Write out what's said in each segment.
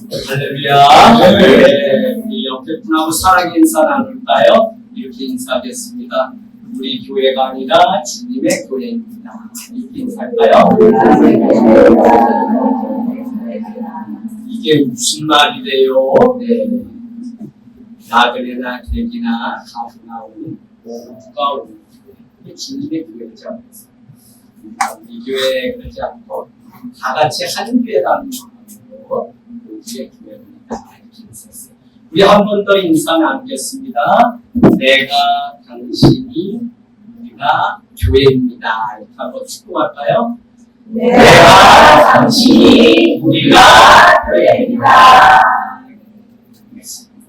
할렐루야. 네, 우리 옆에 분하고 사랑의 인사 나눌까요? 이렇게 인사하겠습니다. 우리 교회가 아니라 주님의 교회입니다. 이렇게 인사할까요? 이게 무슨 말이래요? 네. 나그네나 객이나 가수나 오는 모두가 오는 교회. 주님의 교회죠. 우리 교회 그러지 않고 다 같이 한 교회라는 마음으로 우리의 교회입니다. 이렇게 인사했어요. 우리 한 번 더 인사 나누겠습니다. 내가 당신이 우리가 교회입니다. 이렇게 한번 축복할까요? 내가 당신이 우리가 교회입니다.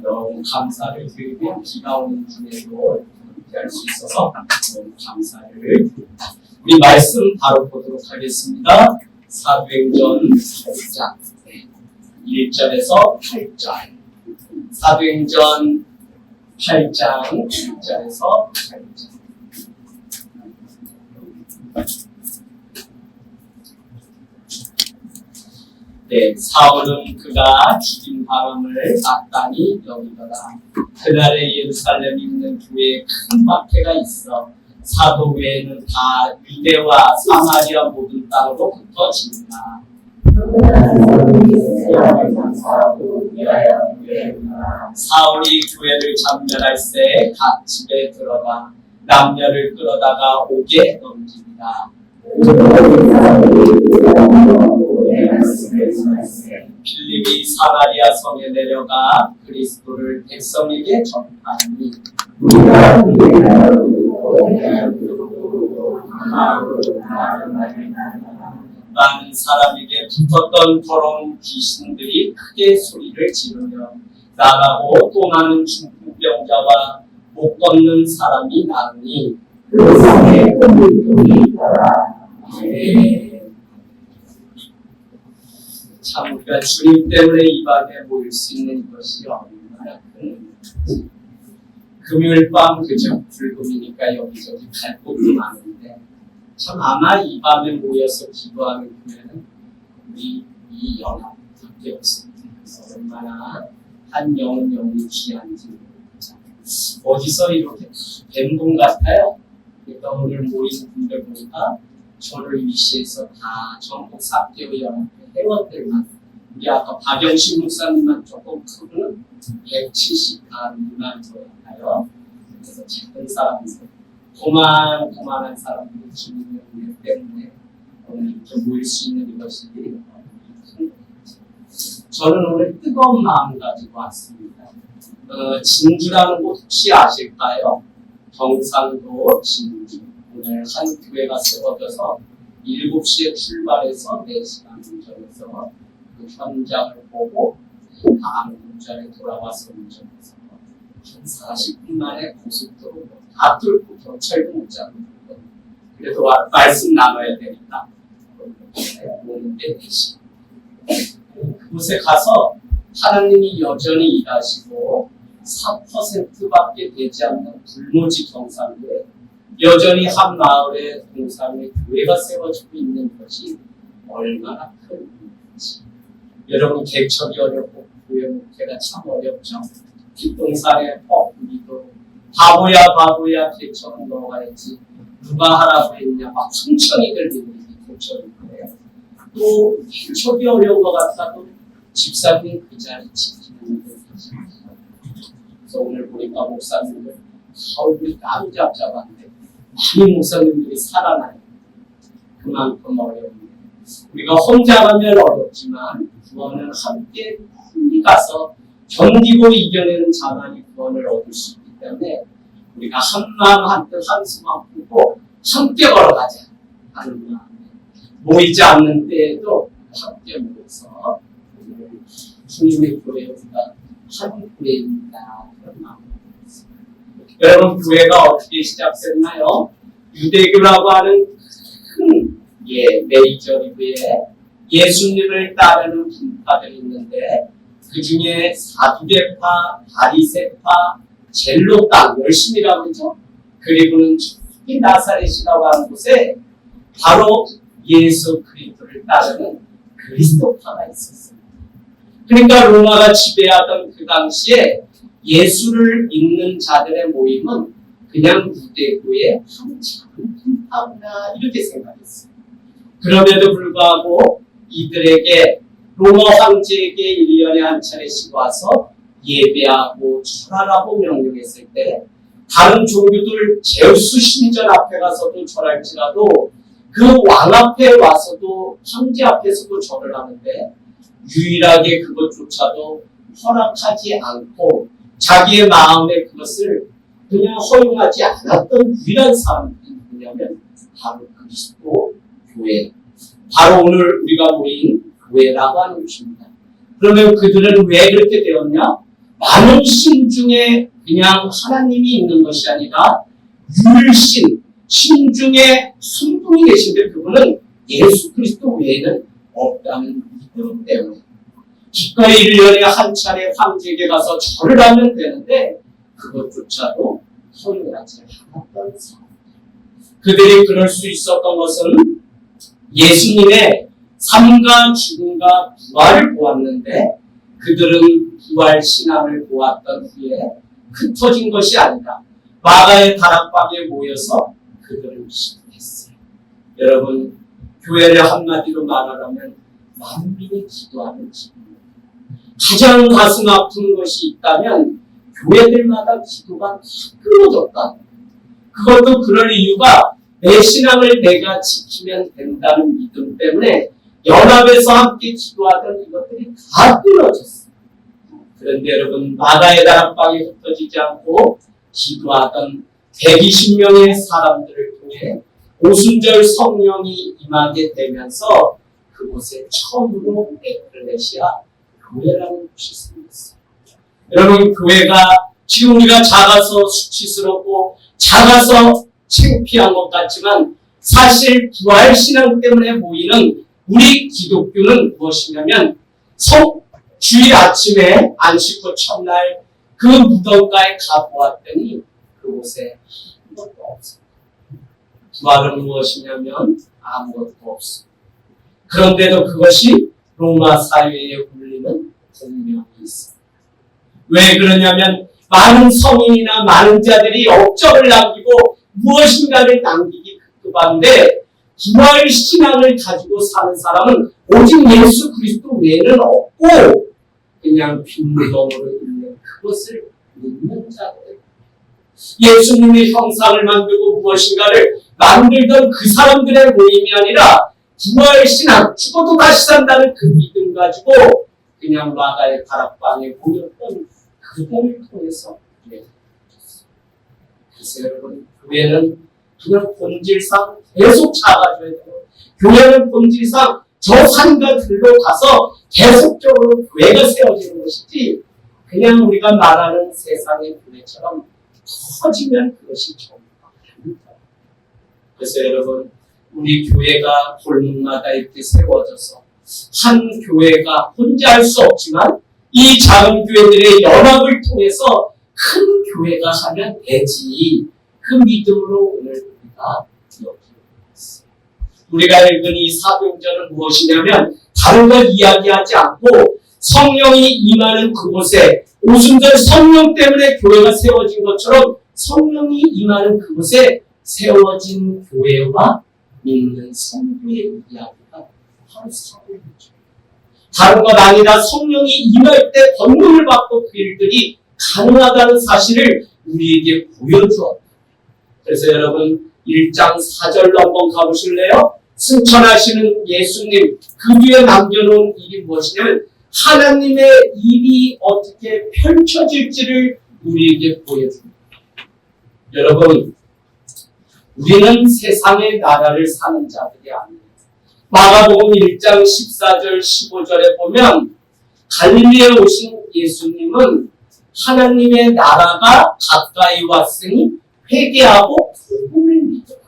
너무 감사를 드리며 비가 오는 중에도 함께할 수 있어서 너무 감사를 드립니다. 우리 말씀 바로 보도록 하겠습니다. 사도행전 8장 1절에서 8절. 사도행전 8장 1절에서 8절. 네, 사울은 그가 죽인 바람을 마땅히 여기더라. 그날에 예루살렘에 있는 교회에 큰 박해가 있어 사도 외에는 다 유대와 사마리아 모든 땅으로 흩어집니다. 사울이 교회를 참멸할새 각 집에 들어가 남녀를 끌어다가 옥에 넘깁니다. 필립이 사마리아 성에 내려가 그리스도를 백성에게 전파하니 많은 사람에게 붙었던 더러운 귀신들이 크게 소리를 지르며 나가고 또 많은 중풍병자와 못 걷는 사람이 나으니 그 성에 큰 물통이 있더라. 참 우리가 주님 때문에 이 밤에 모일 수 있는 것이 얼마나 큰 일인지. 금요일 밤 그저 불금이니까 여기저기 갈 곳도 많은데 참 아마 이 밤에 모여서 기도하는 교회는 우리 이 연합밖에 없습니다. 얼마나 한 영혼이 귀한지 어디서 이렇게 뱀동 같아요. 그러니까 오늘 모인 분들 보니까 저를 위시해서 다 전국 4개의 연합회 회원들만 우리 아까 박영신 목사님만 조금 크고는 170가 미만 되었나요? 그래서 작은 사람들 고만한 사람들이 주님의 은혜 때문에 오늘 이렇게 모일 수 있는 이것이 큰 거죠. 저는 오늘 뜨거운 마음 가지고 왔습니다. 진주라는 곳 혹시 아실까요? 경상도 진주. 오늘 한 교회가 세워져서 7시에 출발해서 4시간 운전해서 그 현장을 보고 다음 운전에 돌아와서 운전해서 한 40분 만에 고속도로 다 뚫고 경찰도 못 잡고 그래도 말씀 나눠야 되니까 오는데 4시간 그곳에 가서 하나님이 여전히 일하시고 4%밖에 되지 않는 불모지 경상도에 여전히 한 마을의 동산에 교회가 세워지고 있는 것이 얼마나 큰 일인지. 여러분 개척이 어렵고 교회 목회가 참 어렵죠. 뒷동산에 우리도 바보야 개척은 너가 했지 누가 하라고 했냐 막 풍천이 들리는 게 개척인 거예요. 또 개척이 어려운 것 같아도 집사님 그 자리 지키는 게 사실입니다. 그래서 오늘 보니까 목사님들 서울이 깜짝잡았는데 많은 목사님들이 살아나요. 그만큼 어려운데 우리가 혼자 가면 어렵지만 구원은 함께 힘이 가서 견디고 이겨내는 자만이 구원을 얻을 수 있기 때문에 우리가 한마음 한뜻 한숨만 풀고 함께 걸어가자 하는 마음에 모이지 않는 때에도 함께 모여서 주님의 교회 우리가 한 교회입니다. 그런 마음으로 있습니다. 여러분 교회가 어떻게 시작됐나요? 유대교라고 하는 큰 메이저 리그에 예수님을 따르는 분파들이 있는데 그 중에 사두개파, 바리새파, 젤로당 열심히라고 했죠. 그리고는 이 나사렛이라고 하는 곳에 바로 예수 그리스도를 따르는 그리스도파가 있었습니다. 그러니까 로마가 지배하던 그 당시에 예수를 믿는 자들의 모임은 그냥 무대구의 한 작은 틈타구나 이렇게 생각했어요. 그럼에도 불구하고 이들에게 로마 황제에게 1년에 한 차례씩 와서 예배하고 절하라고 명령했을 때 다른 종교들 제우스 신전 앞에 가서도 절할지라도 그 왕 앞에 와서도 황제 앞에서도 절을 하는데 유일하게 그것조차도 허락하지 않고 자기의 마음에 그것을 그냥 허용하지 않았던 유일한 사람이 누구냐면 바로 그리스도 교회, 바로 오늘 우리가 모인 교회라고 하는 것입니다. 그러면 그들은 왜 그렇게 되었냐? 많은 신 중에 그냥 하나님이 있는 것이 아니라 율신, 신 중에 순분이 계신데 그분은 예수 그리스도 외에는 없다는 믿음 때문에 기꺼이 1년에 한 차례 황제에게 가서 절을 하면 되는데 그것조차도 허용하지 않았던 사람. 그들이 그럴 수 있었던 것은 예수님의 삶과 죽음과 부활을 보았는데 그들은 부활 신앙을 보았던 후에 흩어진 것이 아니라 마가의 다락방에 모여서 그들을 기도했어요. 여러분, 교회를 한마디로 말하자면 만민이 기도하는 집입니다. 가장 가슴 아픈 것이 있다면 교회들마다 기도가 다 끊어졌다. 그것도 그럴 이유가 내 신앙을 내가 지키면 된다는 믿음 때문에 연합에서 함께 기도하던 이것들이 다 끊어졌어요. 그런데 여러분, 마가의 다락방이 흩어지지 않고 기도하던 120명의 사람들을 통해 오순절 성령이 임하게 되면서 그곳에 처음으로 에클레시아 교회라는 곳이 생겼어요. 여러분, 교회가 지금 우리가 작아서 수치스럽고 작아서 창피한 것 같지만 사실 부활신앙 때문에 모이는 우리 기독교는 무엇이냐면 주일 아침에 안식 후 첫날 그 무덤가에 가보았더니 그곳에 아무것도 없어요. 부활은 무엇이냐면 아무것도 없어요. 그런데도 그것이 로마 사회에 울리는 공명이 있어요. 왜 그러냐면 많은 성인이나 많은 자들이 업적을 남기고 무엇인가를 남기기 급급한데 부활 신앙을 가지고 사는 사람은 오직 예수 그리스도 외에는 없고 그냥 빈무덤으로 있는 그것을 믿는 자들. 예수님의 형상을 만들고 무엇인가를 만들던 그 사람들의 모임이 아니라 부활 신앙, 죽어도 다시 산다는 그 믿음 가지고 그냥 마가의 다락방에 모였던 그들을 통해서 그래서 여러분, 교회는 그냥 본질상 계속 작아져야 돼요. 교회는 본질상 저 산과 들로 가서 계속적으로 교회가 세워지는 것이지 그냥 우리가 말하는 세상의 교회처럼 커지면 그것이 전부가 아닙니다. 그래서 여러분, 우리 교회가 골목마다 이렇게 세워져서 한 교회가 혼자 할 수 없지만 이 작은 교회들의 연합을 통해서 큰 교회가 하면 되지. 그 믿음으로 오늘 우리가 여기고 있습니다. 우리가 읽은 이 사도행전은 무엇이냐면 다른 걸 이야기하지 않고 성령이 임하는 그곳에 오순절 성령 때문에 교회가 세워진 것처럼 성령이 임하는 그곳에 세워진 교회와 믿는 성도의 이야기가 바로 사도행전. 다른 것 아니라 성령이 임할 때 권능을 받고 그 일들이 가능하다는 사실을 우리에게 보여주었다. 그래서 여러분 1장 4절로 한번 가보실래요? 승천하시는 예수님 그 뒤에 남겨놓은 일이 무엇이냐면 하나님의 일이 어떻게 펼쳐질지를 우리에게 보여줍니다. 여러분, 우리는 세상의 나라를 사는 자들이 아닙니다. 마가복음 1장 14절 15절에 보면 갈릴리에 오신 예수님은 하나님의 나라가 가까이 왔으니 회개하고 복음을 믿어라.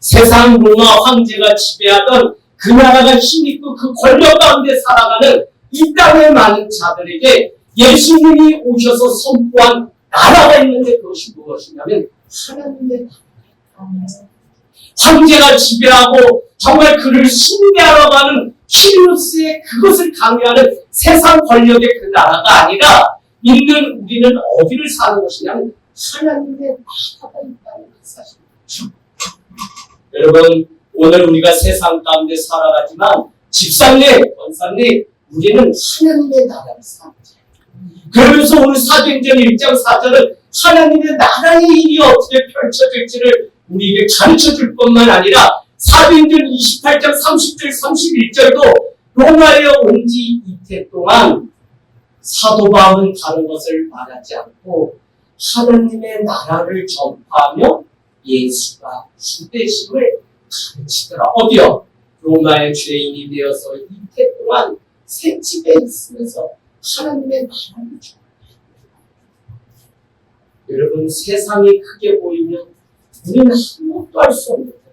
세상 로마 황제가 지배하던 그 나라가 힘있고 그 권력 가운데 살아가는 이 땅의 많은 자들에게 예수님이 오셔서 선포한 나라가 있는데 그것이 무엇이냐면 하나님의 나라입니다. 황제가 지배하고 정말 그를 숭배하러 가는 키리노스의 그것을 강요하는 세상 권력의 그 나라가 아니라 있는 우리는 어디를 사는 것이냐면 하나님의 나라가 있다는 그 사실이죠. 여러분, 오늘 우리가 세상 가운데 살아가지만 집사님, 권사님, 우리는 하나님의 나라를 사는 거예요. 그러면서 오늘 사도행전 1장 4절은 하나님의 나라의 일이 어떻게 펼쳐질지를 우리에게 가르쳐줄 뿐만 아니라 사도행전 28장 30절 31절도 로마에 온 지 이태 동안 사도 바울은 다른 것을 말하지 않고 하나님의 나라를 전파하며 예수가 주되심을 가르치더라. 어디요? 로마의 죄인이 되어서 이태 동안 새 집에 있으면서 하나님의 나라를 전파합니다. 여러분, 세상이 크게 보이면 우리는 아무것도 할 수 없는 거예요.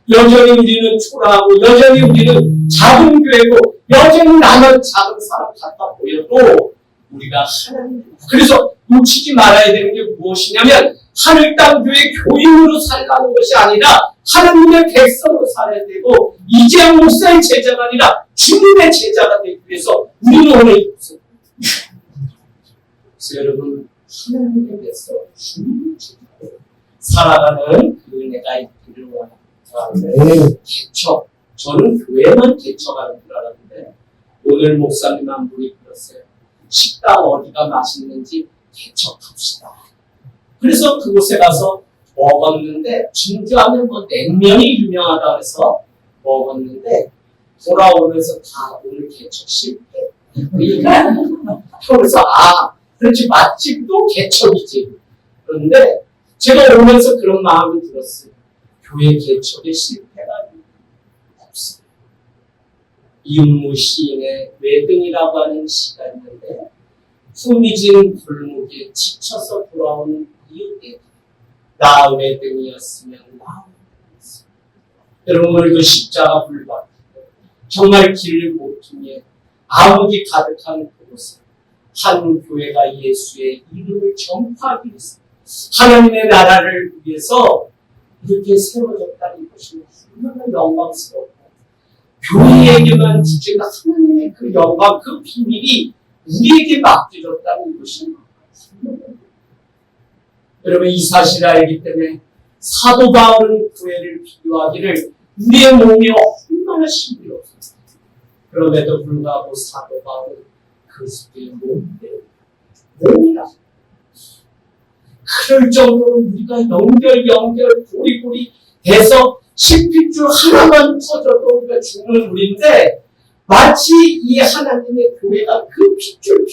여전히 우리는 초라하고 여전히 우리는 작은 교회고 여전히 나는 작은 사람 같아 보여도 우리가 하나님, 그래서 놓치지 말아야 되는 게 무엇이냐면 하늘 땅 교회 교인으로 살라는 것이 아니라 하나님의 백성으로 살아야 되고 이재양 목사의 제자가 아니라 주님의 제자가 되기 위해서 우리는 오늘 있어요. 그래서 여러분, 하나님의 백성, 주님의 제자로 살아가는 그 은혜가 있기를 원합니다. 개척, 저는 교회만 개척하는 줄 알았는데 오늘 목사님 한 분이 그랬어요. 식당 어디가 맛있는지 개척합시다. 그래서 그곳에 가서 먹었는데 진짜하면 뭐 냉면이 유명하다 해서 먹었는데 돌아오면서 다 오늘 개척 실패. 그래서 그렇지 맛집도 개척이지. 그런데 제가 오면서 그런 마음이 들었어요. 교회 개척의 실패가 없어요. 이은무 시인의 외등이라고 하는 시가 있는데 후미진 골목에 지쳐서 돌아온 이웃에 나 외등이었으면 나 외등이었으면. 여러분, 오늘도 십자가 불받고 정말 길 모퉁이에 암흑이 가득한 그곳에 한 교회가 예수의 이름을 전파하기 위해서 하나님의 나라를 위해서 이렇게 세워졌다는 것이 얼마나 영광스럽고 교회에게만 주신 하나님의 그 영광, 그 비밀이 우리에게 맡겨졌다는 것이 여러분, 이 사실을 알기 때문에 사도 바울은 교회를 비유하기를 우리의 몸이 얼마나 신비롭습니다. 그럼에도 불구하고 사도 바울은 그리스도의 몸이라. 그럴 정도로 우리가 연결 고리고리 해서 십핏줄 하나만 터져도 우리가 죽는 우리인데 마치 이 하나님의 교회가 그 핏줄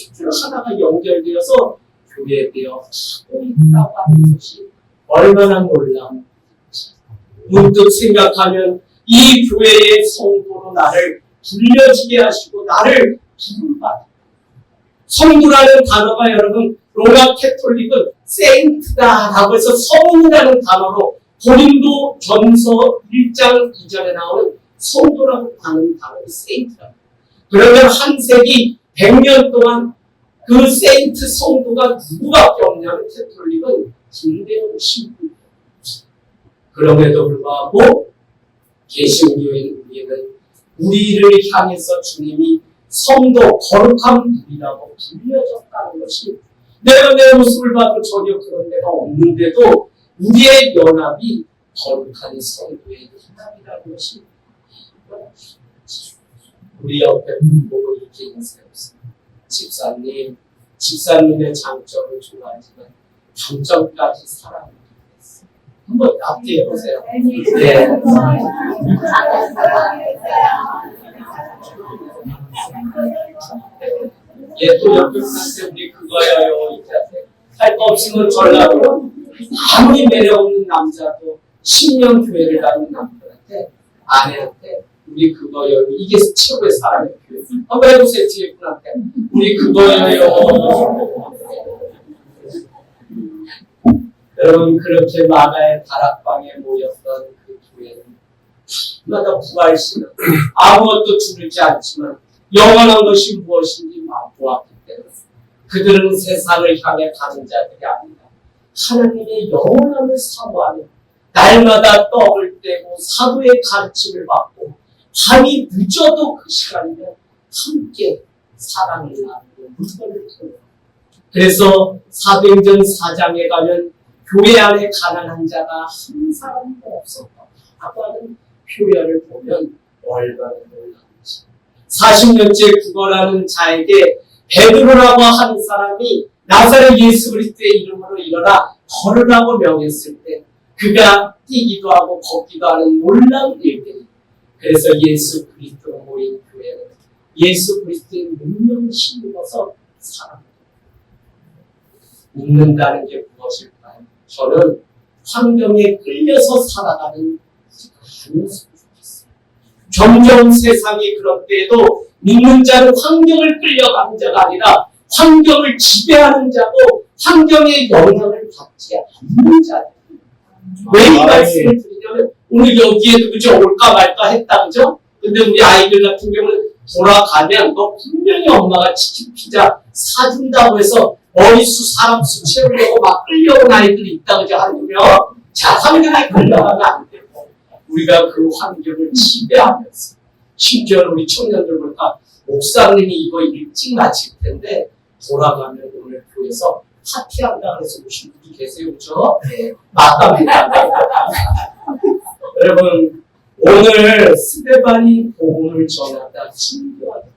하나가 연결되어서 교회되어 하고 있다고 하는 것이 얼마나 놀라운 것인지 문득 생각하면 이 교회의 성도로 나를 불려지게 하시고 나를 부름받아. 성도라는 단어가 여러분 로마 캐톨릭은 세인트다라고 해서 성인이라는 단어로 고린도 전서 1장 2절에 나오는 성도라고 하는 단어가 세인트다. 그러면 한 세기 100년 동안 그 세인트 성도가 누구밖에 없냐면 캐톨릭은 김대중 신부입니다. 그럼에도 불구하고 개신교인 우리는 우리를 향해서 주님이 성도 거룩한 분이라고 불려졌다는 것이 내가 내 모습을 봐도 전혀 그런 데가 없는데도 우리의 연합이 거룩한 성도의 연합이라는 것이 우리 옆에 보고 이렇게 인사했습니다. 집사님의 장점을 좋아하지만 단점까지 사랑을 했어요. 한번 앞뒤에 보세요. 네. 또 옆에 분한테 우리 그거예요. 이렇게 하세요. 할 거 없으면 전라고. 아무리 매력 없는 남자도 10년 교회를 다니는 남편한테 아내한테 우리 그거예요. 이게 최고의 사랑의 교회. 한번 해보세요. 뒤에 분한테 우리 그거예요. 여러분, 그렇게 마가의 다락방에 모였던 그 교회는 마다 부활시는 아무것도 두르지 않지만 영원한 것이 무엇인지 보았기 때문에 그들은 세상을 향해 가는 자들이 아니다. 하나님의 영원함을 사모하며 날마다 떡을 떼고 사도의 가르침을 받고 밤이 늦어도 그 시간이면 함께 사랑을 나누고 물건을 통해. 그래서 사도행전 4장에 가면 교회 안에 가난한 자가 한 사람도 없었다 하는 표현을 보면 얼마나 놀라운지. 40년째 구걸하는 자에게 베드로라고 하는 사람이 나사렛 예수 그리스도의 이름으로 일어나 걸으라고 명했을 때 그가 뛰기도 하고 걷기도 하는 놀라운 일들이. 그래서 예수 그리스도로 모인 교회는 예수 그리스도의 능력을 힘입어서 살아갑니다. 묻는다는 게 무엇일까요? 저는 환경에 끌려서 살아가는 아니었으면 좋겠어요. 점점 세상이 그럴 때에도 믿는 자는 환경을 끌려가는 자가 아니라 환경을 지배하는 자고 환경의 영향을 받지 않는 자예요. 왜 이 말씀을 드리냐면 오늘 여기에도 그죠? 올까 말까 했다 그죠? 근데 우리 아이들 같은 경우는 돌아가면 너 분명히 엄마가 치킨 피자 사준다고 해서 머리수 사람 수 채우려고 막 끌려온 아이들이 있다 그죠? 한두 명. 자, 환경에 끌려가면 안 되고 우리가 그 환경을 지배하면서 심지어 우리 청년들 보니까 목사님이 이거 일찍 마칠 텐데 돌아가면 오늘 교회에서 파티한다 그래서 오신 분이 계세요, 그죠? 네, 맞답니다. 여러분, 오늘 스데반이 복음을 전하다 신기하다.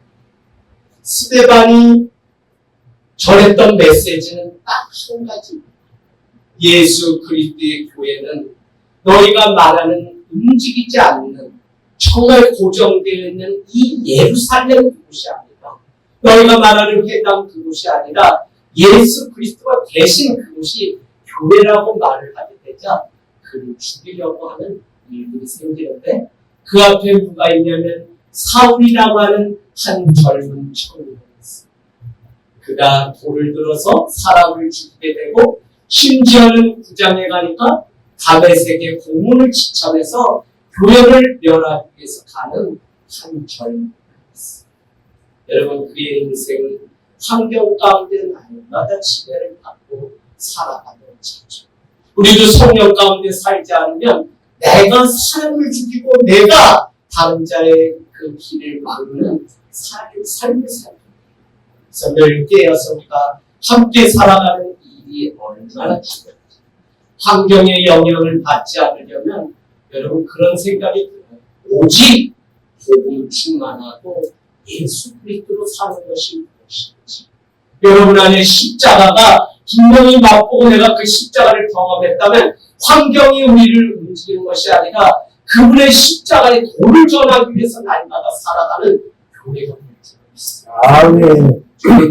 스데반이 전했던 메시지는 딱 한 가지. 예수 그리스도의 교회는 너희가 말하는 움직이지 않는 정말 고정되어 있는 이 예루살렘 그곳이 아니다. 너희가 말하는 회당 그곳이 아니라 예수 그리스도가 계신 그곳이 교회라고 말을 하게 되자 그를 죽이려고 하는 일들이 생기는데 그 앞에 누가 있냐면 사울이라고 하는 한 젊은 청년이 있어요. 그가 돌을 들어서 사람을 죽이게 되고 심지어는 구장에 가니까 다메섹의 공문을 지참해서 교회를 멸하기 위해서 가는 한 젊은 있어요. 여러분 그의 인생은 환경 가운데 날마다 지배를 받고 살아가는 자죠. 우리도 성령 가운데 살지 않으면 내가 사람을 죽이고 내가 다른 자의 그 길을 막는 삶을 살고 그래서 늘 깨어서 우리가 함께 살아가는 일이 얼마나 중요한지. 환경의 영향을 받지 않으려면 여러분 그런 생각이 들어요. 오직 복음 충만하고 예수 그리스도로 사는 것이 무엇인지. 여러분 안에 십자가가 분명히 맛보고 내가 그 십자가를 경험했다면 환경이 우리를 움직이는 것이 아니라 그분의 십자가의 도를 전하기 위해서 날마다 살아가는 교회가 될 줄 믿습니다. 아멘.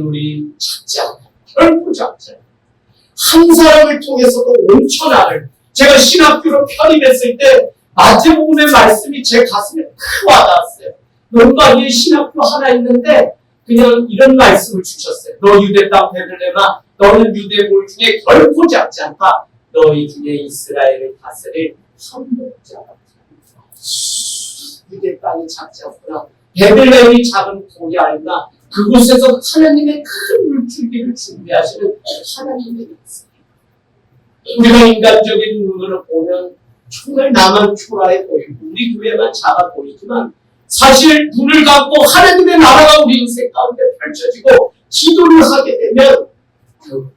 우리 작지 않아요. 결코 작지 않아요. 한 사람을 통해서도 5천하를 제가 신학교로 편입했을 때 마태복음의 말씀이 제 가슴에 크 와닿았어요. 논바위에 신학교 하나 있는데 그냥 이런 말씀을 주셨어요. 너 유대 땅 베들레헴아 너는 유대 볼 중에 결코 작지 않다. 너희 중에 이스라엘을 다스릴 한 목자가 유대 땅이 작지 않구나. 베들레헴이 작은 돌이 아니라 그곳에서 하나님의 큰 물줄기를 준비하시는 하나님의 있어요. 우리가 인간적인 눈으로 보면 정말 나만 초라해 보이고 우리 교회만 작아 보이지만 사실 눈을 감고 하나님의 나라가 우리 인생 가운데 펼쳐지고 기도를 하게 되면 그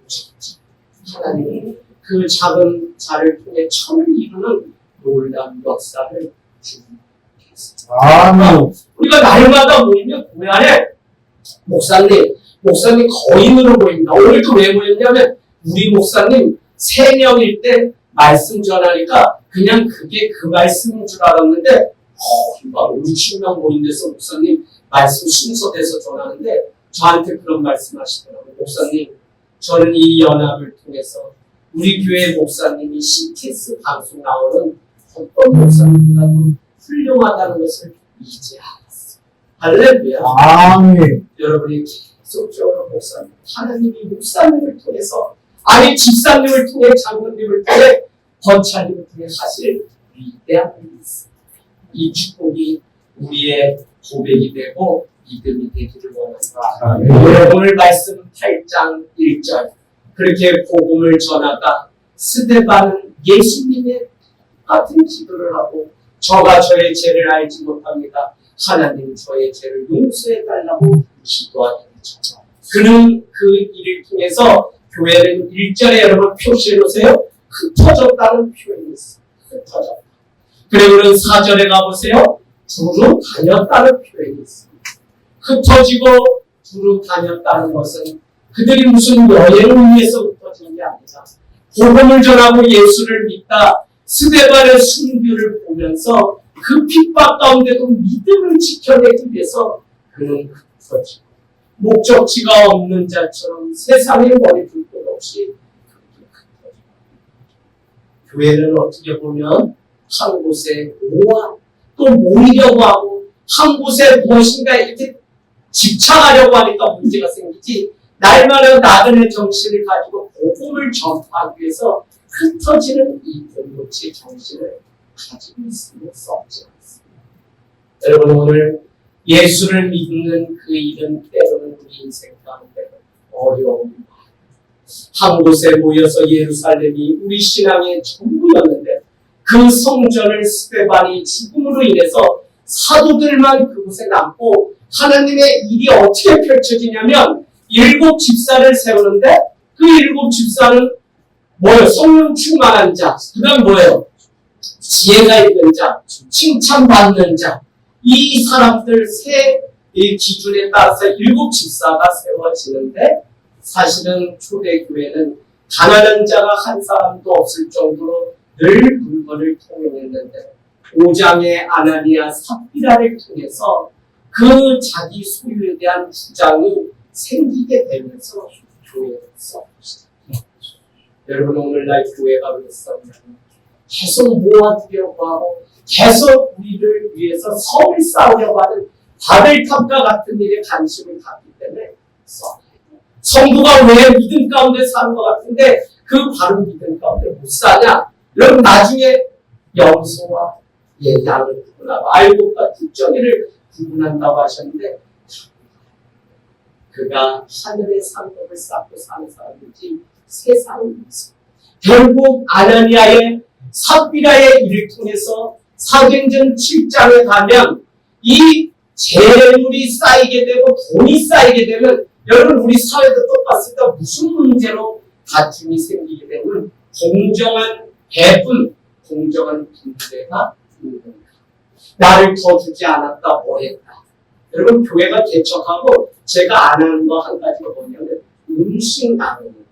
하나님이 그 작은 자를 통해 천을 이루는 놀라운 역사를 주셨습니다. 우리가 날마다 모이면 교회 안에 목사님 거인으로 보입니다. 오늘도 왜 모였냐면 우리 목사님 3명일 때 말씀 전하니까 그냥 그게 그 말씀인 줄 알았는데 이봐 50명 모인 데서 목사님 말씀 순서돼서 전하는데 저한테 그런 말씀 하시더라고요. 목사님 저는 이 연합을 통해서 우리 교회 목사님이 CTS 방송 나오는 어떤 목사님보다도 훌륭하다는 것을 이제 알았어요. 할렐루야. 아멘. 여러분이 계속적으로 목사님, 하나님이 목사님을 통해서 아니 집사님을 통해 장로님을 통해 권찰님을 통해 하실 위대한 일이 있습니다. 이 축복이 우리의 고백이 되고 믿음이 되기를 원합니다. 오늘 말씀 8장 1절 그렇게 복음을 전하다 스데반은 예수님의 같은 기도를 하고 저가 저의 죄를 알지 못합니다. 하나님 저의 죄를 용서해달라고 기도하게 되죠. 그는 그 일을 통해서 교회는 1절에 여러분 표시해 놓으세요. 흩어졌다는 표현이 있어요. 흩어졌다. 그리고는 4절에 가보세요. 두루 다녔다는 표현이 있습니다. 흩어지고 두루 다녔다는 것은 그들이 무슨 여행을 위해서 흩어진 게 아니라 복음을 전하고 예수를 믿다 스데반의 순교를 보면서 그 핍박 가운데도 믿음을 지켜내기 위해서 그는 흩어지고 목적지가 없는 자처럼 세상에 머리 둘 것 없이 흩어지고 교회는 어떻게 보면 한 곳에 모아 또 모이려고 하고 한 곳에 무엇인가 이렇게 집착하려고 하니까 문제가 생기지 날마다 나그네 정신을 가지고 복음을 전파하기 위해서 흩어지는 이 공동체 정신을 가지고 있을 수 없지 않습니다. 여러분 오늘 예수를 믿는 그 일은 때로는 우리 인생 가운데 어려움이 한 곳에 모여서 예루살렘이 우리 신앙의 전부였는데 그 성전을 스데반이 죽음으로 인해서 사도들만 그곳에 남고 하나님의 일이 어떻게 펼쳐지냐면 7 집사를 세우는데 그 7 집사는 뭐예요? 성령 충만한 자. 그 다음 뭐예요? 지혜가 있는 자, 칭찬받는 자. 이 사람들 세 기준에 따라서 7 집사가 세워지는데 사실은 초대교회는 가난한 자가 한 사람도 없을 정도로 늘 물건을 통용했는데 5장의 아나니아 삽비라를 통해서 그 자기 소유에 대한 주장이 생기게 되면서 교회를 써봅시다. 여러분 오늘날 교회가 왜 썼냐면 계속 모아두려고 하고 계속 우리를 위해서 성을 쌓으려고 하는 바벨탑과 같은 일에 관심을 갖기 때문에 써요. 성도가 왜 믿음 가운데 사는 것 같은데 그 바른 믿음 가운데 못 사냐? 여러분 나중에 염소와 양을 구분하고 알곡과 뒷정이를 구분한다고 하셨는데 그가 하늘의 상급을 쌓고 사는 사람이지 세상을 위해서 결국 아나니아의 삽비라의 일을 통해서 사도행전 7장에 가면 이 재물이 쌓이게 되고 돈이 쌓이게 되면 여러분 우리 사회도 똑같습니다. 무슨 문제로 다툼이 생기게 되면 공정한 배분, 공정한 분배가 있는 겁니다. 나를 더 주지 않았다, 뭐 했다. 여러분 교회가 개척하고 제가 안 하는 거 한 가지가 뭐냐면 음식 나누는 거예요.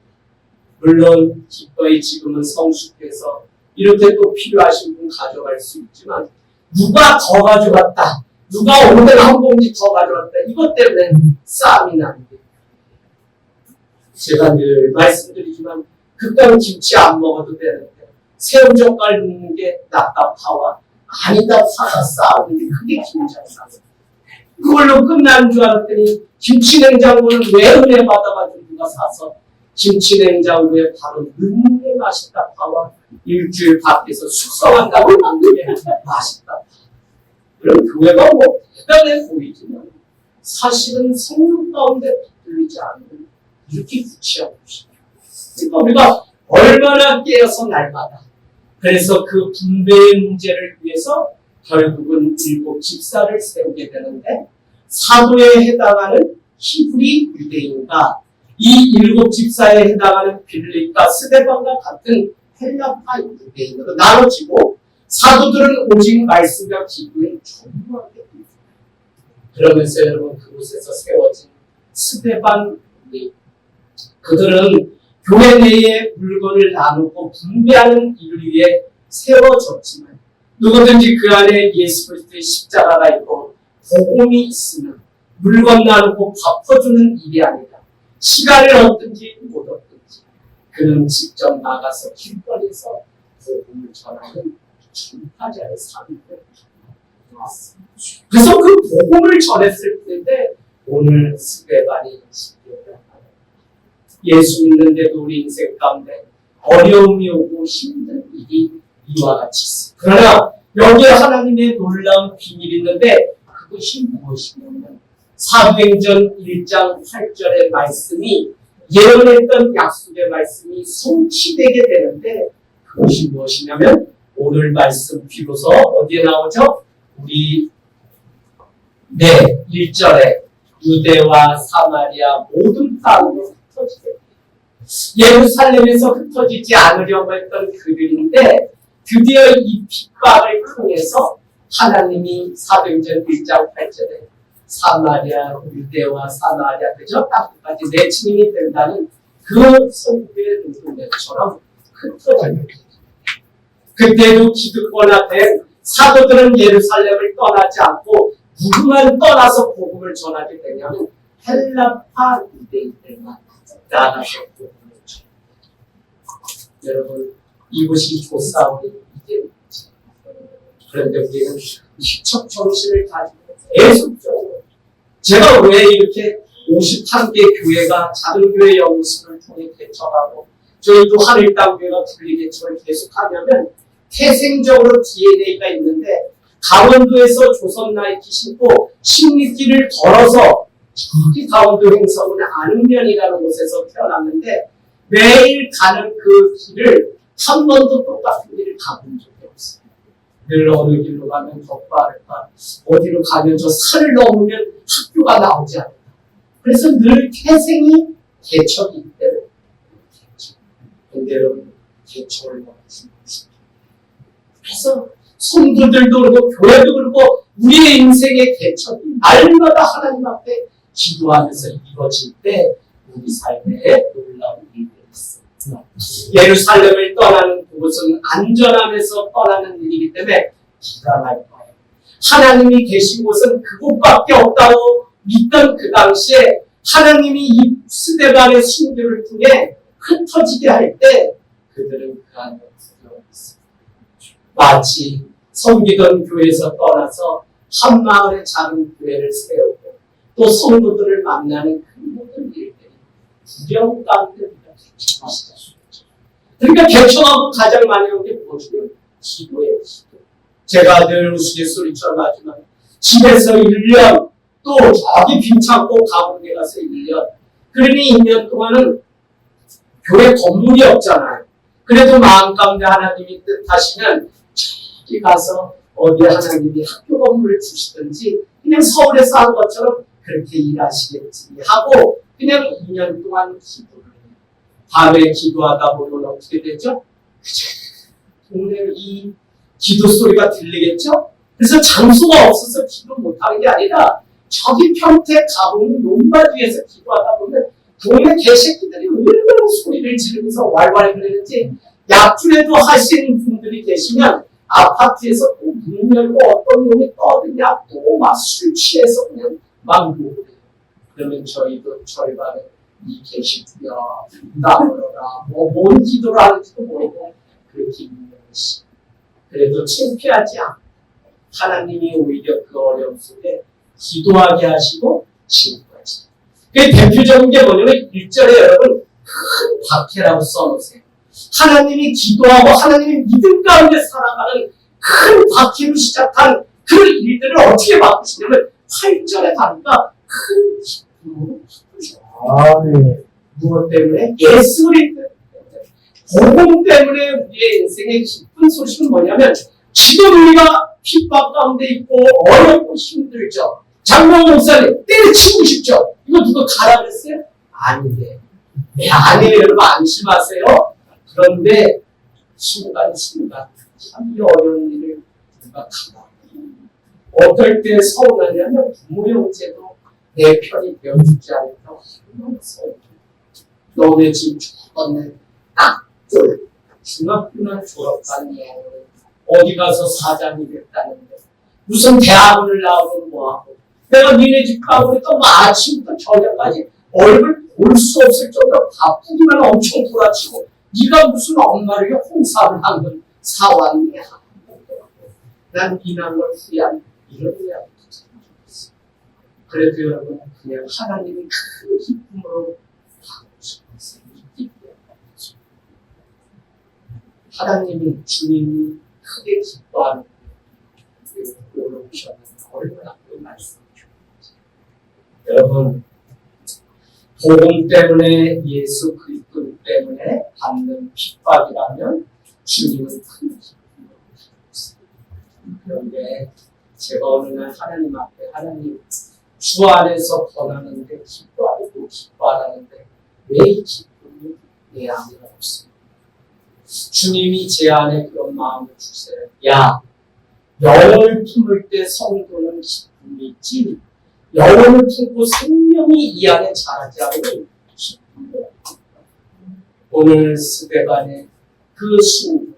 물론 기꺼이 지금은 성숙해서 이렇게 또 필요하신 분 가져갈 수 있지만 누가 더 가져갔다, 누가 오늘 한 봉지 더 가져갔다 이것 때문에 싸움이 나는 거예요. 제가 늘 말씀드리지만 그딴 김치 안 먹어도 되는데 새우젓갈 먹는 게 낫다 파와 아니다 파가 싸우는 게 그게 김장사예요. 그걸로 끝나는 줄 알았더니 김치냉장고는 왜 은혜 받아가지고 누가 사서 김치냉장고에 바로 넣는 게 맛있다 파와 일주일 밖에서 숙성한다고 만든 게 맛있다. 그럼 교회가 뭐 대단해 보이지만 사실은 성령 가운데 들리지 않는 이렇게 구치한 것이죠. 그러니까 우리가 얼마나 깨어서 날마다 그래서 그 분배의 문제를 위해서 결국은 7 집사를 세우게 되는데 사도에 해당하는 히브리 유대인과 이 7 집사에 해당하는 빌립과 스데반과 같은 헬라파 유대인으로 나눠지고 사도들은 오직 말씀과 기도에 전무하게 됩니다. 그러면서 여러분 그곳에서 세워진 스데반 그들은 교회 내에 물건을 나누고 분배하는 일을 위해 세워졌지만 누구든지 그 안에 예수 그리스도의 십자가가 있고 복음이 있으면 물건 나누고 갚아주는 일이 아니라 시간을 얻든지 못 얻든지 그는 직접 나가서 길거리에서 복음을 전하는 전파자의 삶을 해왔습니다. 그래서 그 복음을 전했을 때인데 오늘 스데반이 예수 믿는데도 우리 인생 가운데 어려움이 오고 힘든 일이 이와 같이 있습니다. 그러나 여기에 하나님의 놀라운 비밀이 있는데 그것이 무엇이냐면 사도행전 1장 8절의 말씀이 예언했던 약속의 말씀이 성취되게 되는데 그것이 무엇이냐면 오늘 말씀 비로소 어디에 나오죠? 우리 네, 1절에 유대와 사마리아 모든 땅으로 흩어지게 예루살렘에서 흩어지지 않으려고 했던 그들인데 드디어 이 핍박을 통해서 하나님이 사도행전 1장 8절에 사마리아, 유대와 사마리아 그저 땅까지 내 증인이 된다는 그 선구의 눈동자처럼 흩어지게 그때도 기득권 앞에 사도들은 예루살렘을 떠나지 않고 누구만 떠나서 복음을 전하게 되냐면 헬라파 유대인들만 나가서 복음을 전합니다. 여러분 이것이 조사원의 이제입니다. 그런데 우리는 시적 정신을 가지고 계속적으로 제가 왜 이렇게 51개 교회가 작은 교회 연구소를 통해 개척하고 저희도 하늘땅교회가 분리 개척을 계속하냐면 태생적으로 DNA가 있는데 강원도에서 조선 나이키 신고 십리길을 걸어서 저기 강원도 행성은 안면이라는 곳에서 태어났는데 매일 가는 그 길을 한 번도 똑같은 길을 가본 적이 없어요. 늘 어느 길로 가면 덧바를까 어디로 가면 저 산을 넘으면 학교가 나오지 않는다. 그래서 늘 태생이 개척이기 때문에 근데 여러분 개척을 먹었습니다. 그래서 성도들도 그렇고 교회도 그렇고 우리의 인생의 개척이 날마다 하나님 앞에 기도하면서 이루어질 때 우리 삶에 놀라운 일이 있습니다. 예루살렘을 떠나는 그곳은 안전함에서 떠나는 일이기 때문에 기가 날 거예요. 하나님이 계신 곳은 그곳밖에 없다고 믿던 그 당시에 하나님이 이 스데반의 순교를 통해 흩어지게 할 때 그들은 그 안에 들어있습니다. 마치 섬기던 교회에서 떠나서 한 마을의 작은 교회를 세우고 또 성도들을 만나는 그 모든 일들이 구경 가운데 우리가 개척하시다. 그러니까 개척하고 가장 많이 온 게 뭐죠? 기도예요. 기도. 제가 늘 우스갯소리처럼 하지만 집에서 1년 또 저기 빈창고 가운데 가서 1년 그러니 2년 동안은 교회 건물이 없잖아요. 그래도 마음 가운데 하나님이 뜻하시면 저기 가서 어디 하나님이 학교 건물을 주시든지 그냥 서울에서 한 것처럼 그렇게 일하시겠지 하고 그냥 2년 동안 기도를 해요. 밤에 기도하다 보면 어떻게 되죠? 동네 이 기도 소리가 들리겠죠? 그래서 장소가 없어서 기도 못하는 게 아니라 저기 평택 가보면 논밭위에서 기도하다 보면 동네 개새끼들이 얼마나 소리를 지르면서 왈왈 그러는지 약주에도 하시는 분들이 계시면 아파트에서 꼭 문 열고 어떤 놈이 떠드냐 또 막 술 취해서 그냥 막 욕을 해요. 그러면 저희도 절반에 이 개새끼야 나오라 뭔 기도를 하는지도 모르고 그렇게 있는 것이 그래도 창피하지 않고 하나님이 오히려 그 어려움 속에 기도하게 하시고 지금까지 그 대표적인 게 뭐냐면 1절에 여러분 큰 박해라고 써놓으세요. 하나님이 기도하고 하나님의 믿음 가운데 살아가는 큰 박해로 시작한 그 일들을 어떻게 바꾸시냐면 8절에 가니까 큰 기쁨으로 바꾸셔요. 무엇 때문에? 예수 그리스도 때문에. 복음 때문에 우리의 인생의 기쁜 소식은 뭐냐면 지금 우리가 핍박 가운데 있고 어렵고 힘들죠. 장로원 목사님 때려치고 싶죠. 이거 누가 가라 그랬어요? 아니래. 네, 아니에요. 여러분 안심하세요. 그런데 순간순간 참 이 어려운 일을 누가 가라. 어떨 때 서운하냐면 부모 형제도 내 편이 되어주지 않을까 얼마나 서운해. 너네 지금 죽었네. 딱 중학교나 졸업한 애 어디 가서 사장이 됐다는데 무슨 대학원을 나오면 뭐하고 내가 니네 집 가고 또 아침부터 저녁까지 얼굴 볼 수 없을 정도로 바쁘기만 엄청 돌아치고 네가 무슨 엄마를 홍사를 한 건 사왔냐 난 비난 걸 후회한 이런 이야기 듣습니다. 그래도 여러분 그냥 하나님이 큰 기쁨으로 바꾸셨어요. 하나님이 주님이 크게 기뻐하는 올라오셨는데 얼마나 그 말씀을 주셨는지 여러분 복음 때문에 예수 그리스도 때문에 받는 핍박이라면 주님은 큰 기쁨으로 하셨습니다. 그런데 제가 어느 날 하나님 앞에 하나님 주 안에서 권하는데 기뻐하고 기뻐하라는데 왜 이 기쁨이 내 안에 없습니까? 주님이 제 안에 그런 마음을 주세요. 야, 영혼을 품을 때 성도는 기쁨이 있지 영혼을 품고 생명이 이 안에 자라지 않으면 기쁨이 없다. 오늘 스데반의 그 순간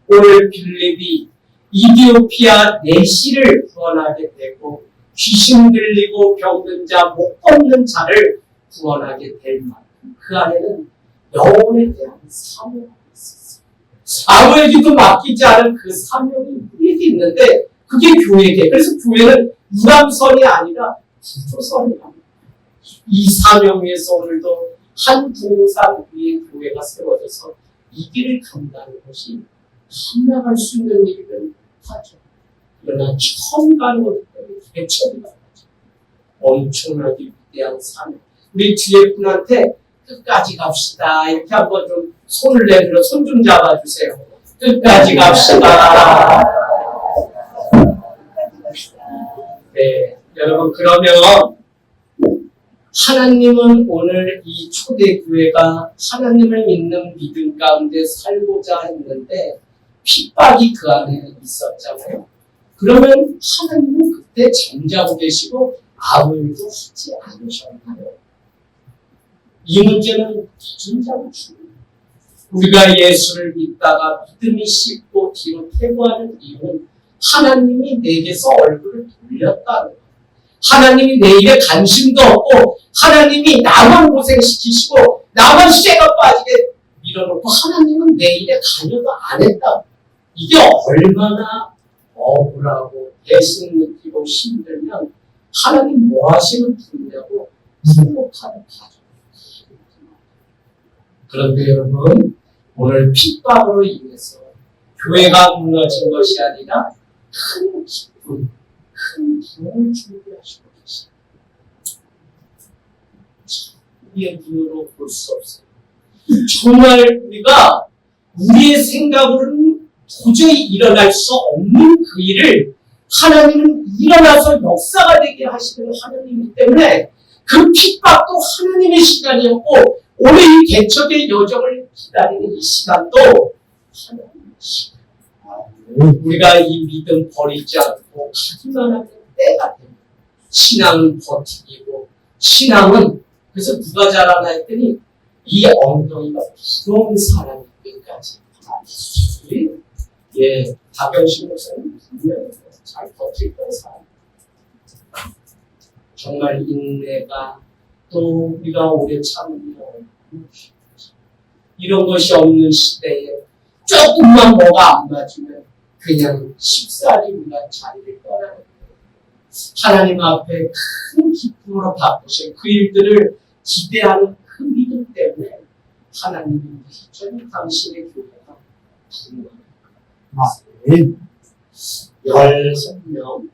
오늘 빌립이 이디오피아 내시를 구원하게 되고 귀신 들리고 병든 자, 못 걷는 자를 구원하게 될 만큼 그 안에는 영혼에 대한 사명이 있었어요. 아무에게도 맡기지 않은 그 사명이 우리에게 있는데 그게 교회에게. 그래서 교회는 유람선이 아니라 기초선이 아닙니다. 이 사명 위에서 오늘도 한 동산 위에 교회가 세워져서 이 길을 간다는 것이 감당할 수 있는 일은 하죠. 그러나 처음 가는 것 때문에 개척이 나가죠. 엄청나게 위대한 사명. 우리 뒤에 분한테 끝까지 갑시다. 이렇게 한번 좀 손을 내밀어 손 좀 잡아주세요. 끝까지 갑시다. 네, 여러분 그러면 하나님은 오늘 이 초대교회가 하나님을 믿는 믿음 가운데 살고자 했는데 핍박이 그 안에 있었잖아요. 그러면 하나님은 그때 잠자고 계시고 아무 일도 하지 않으셨나요? 이 문제는 무슨 잘못입니까? 우리가 예수를 믿다가 믿음이 식고 뒤로 퇴보하는 이유는 하나님이 내게서 얼굴을 돌렸다는 거예요. 하나님이 내 일에 관심도 없고 하나님이 나만 고생시키시고 나만 쇠가 빠지게 밀어놓고 하나님은 내 일에 관여도 안 했다. 이게 얼마나 억울하고 배신 느끼고 힘들면 하나님 뭐 하시는 분이냐고 생각하는 과정. 그런데 여러분 오늘 핍박으로 인해서 교회가 무너진 것이 아니라 큰 기쁨, 큰 부흥을 준비하시고 계십니다. 우리의 눈으로 볼 수 없어요. 정말 우리가 우리의 생각으로는 도저히 일어날 수 없는 그 일을 하나님은 일어나서 역사가 되게 하시는 하나님이기 때문에 그 핍박도 하나님의 시간이었고 오늘 이 개척의 여정을 기다리는 이 시간도 하나님의 시간. 우리가 이 믿음 버리지 않고 가기만 하는 때가 됩니다. 신앙은 버티기고 신앙은 그래서 누가 잘하나 했더니 이 엉덩이가 부러운 사람이 끝까지 예, 박영신 목사님 분명히 잘 버틸 거예요. 정말 인내가 또 우리가 오래 참으면 이런 것이 없는 시대에 조금만 뭐가 안 맞으면 그냥 쉽사리 우리가 자리를 떠나는 거예요. 하나님 앞에 큰 기쁨으로 바꾸신 그 일들을 기대하는 그 믿음 때문에 하나님이 여전히 당신의 교회가 분명합니다. 16명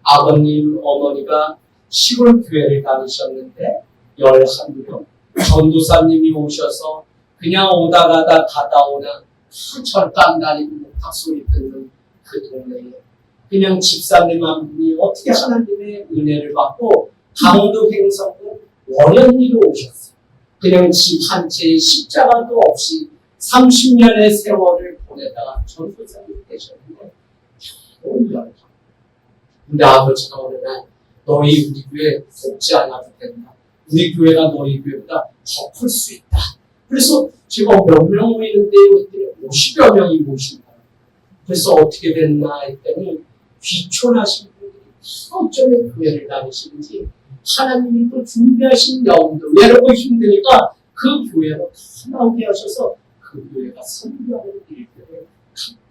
아버님, 어머니가 시골 교회를 다니셨는데 11명 전도사님이 오셔서 그냥 오다 가다 오나 절단 다니고 목탁소리 듣는 그 동네에 그냥 집사님 한 분이 어떻게 하나님의 은혜를 받고 강원도 횡성군 원현리로 오셨어요. 그냥 집 한 채에 십자가도 없이 30년의 세월을 보내다가 전도사님 되셨는데 겨우 열방. 근데 아버지가 어느 날 너희 우리 교회 돕지 않아도 된다. 우리 교회가 너희 교회보다 더 클 수 있다. 그래서 제가 몇 명 모이는데요 했더니 50여 명이 모신다. 그래서 어떻게 됐나 했더니 귀촌하신 분들이 어쩌면 교회를 다니시는지 하나님이 또 준비하신 영들 외롭고 힘드니까 그 교회로 다 나오게 하셔서 그 교회가 선교하는 일들을 합니다.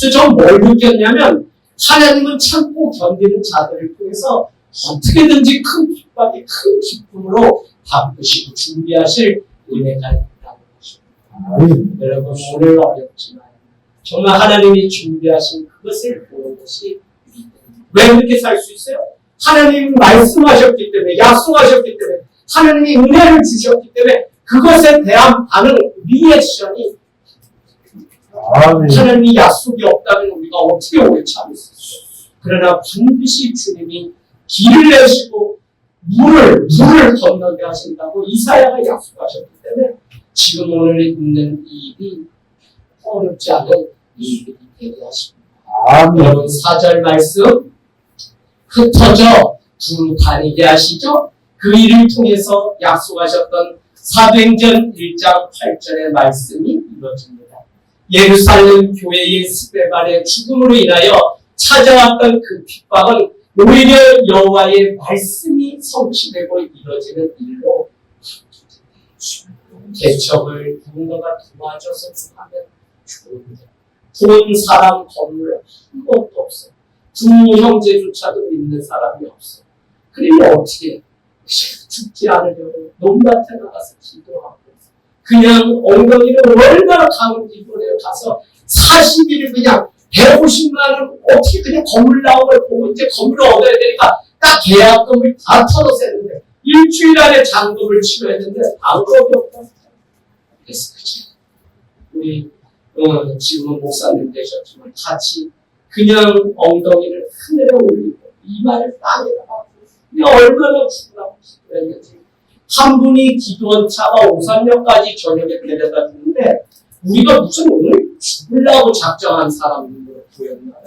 그래서 전 뭘 느꼈냐면 하나님은 참고 견디는 자들을 통해서 어떻게든지 큰 핍박이 큰 기쁨으로 바꾸시고 준비하실 은혜가 있다는 것입니다. 여러분 오늘 어렵지만 정말 하나님이 준비하신 그것을 보는 것이 믿음입니다. 왜 그렇게 살 수 있어요? 하나님이 말씀하셨기 때문에 약속하셨기 때문에 하나님이 은혜를 주셨기 때문에 그것에 대한 반응, 리액션이 하나님이 약속이 없다면 우리가 어떻게 오래 참을 수 있어요? 그러나 반드시 주님이 길을 내시고 물을 건너게 하신다고 이사야가 약속하셨기 때문에 지금 오늘 있는 이 일이 어렵지 않은 이 일이 되게 하십니다. 여러분 4절 말씀 흩어져 두루 다니게 하시죠. 그 일을 통해서 약속하셨던 사도행전 1장 8절의 말씀이 이루어집니다. 예루살렘 교회의 스데반의 죽음으로 인하여 찾아왔던 그 핍박은 오히려 여호와의 말씀이 성취되고 이루어지는 일로 개척을 누군가가 도와줘서 하면 좋은데 돈, 사람, 건물 한 것도 없어. 부모, 형제조차도 믿는 사람이 없어. 그러면 어떻게 죽지 않으려고 논밭에 나가서 기도하고 그냥 엉덩이를 얼마나 강한 기도를 가서 40일을 그냥 150만 원 어떻게 그냥 건물 나온 걸 보고 이제 건물을 얻어야 되니까 딱 계약금을 다 털어서 했는데 일주일 안에 잔금을 치러야 했는데 방법이 없다. 그래서 그치. 우리 지금은 목사님 되셨지만 같이 그냥 엉덩이를 하늘에 올리고 이마를 땅에다 박고 그냥 얼마나 죽으라고 기도했는지 한 분이 기도한 차가 오산역까지 저녁에 데려다 주는데 우리가 무슨 오늘 죽으려고 작정한 사람으로 보였나요?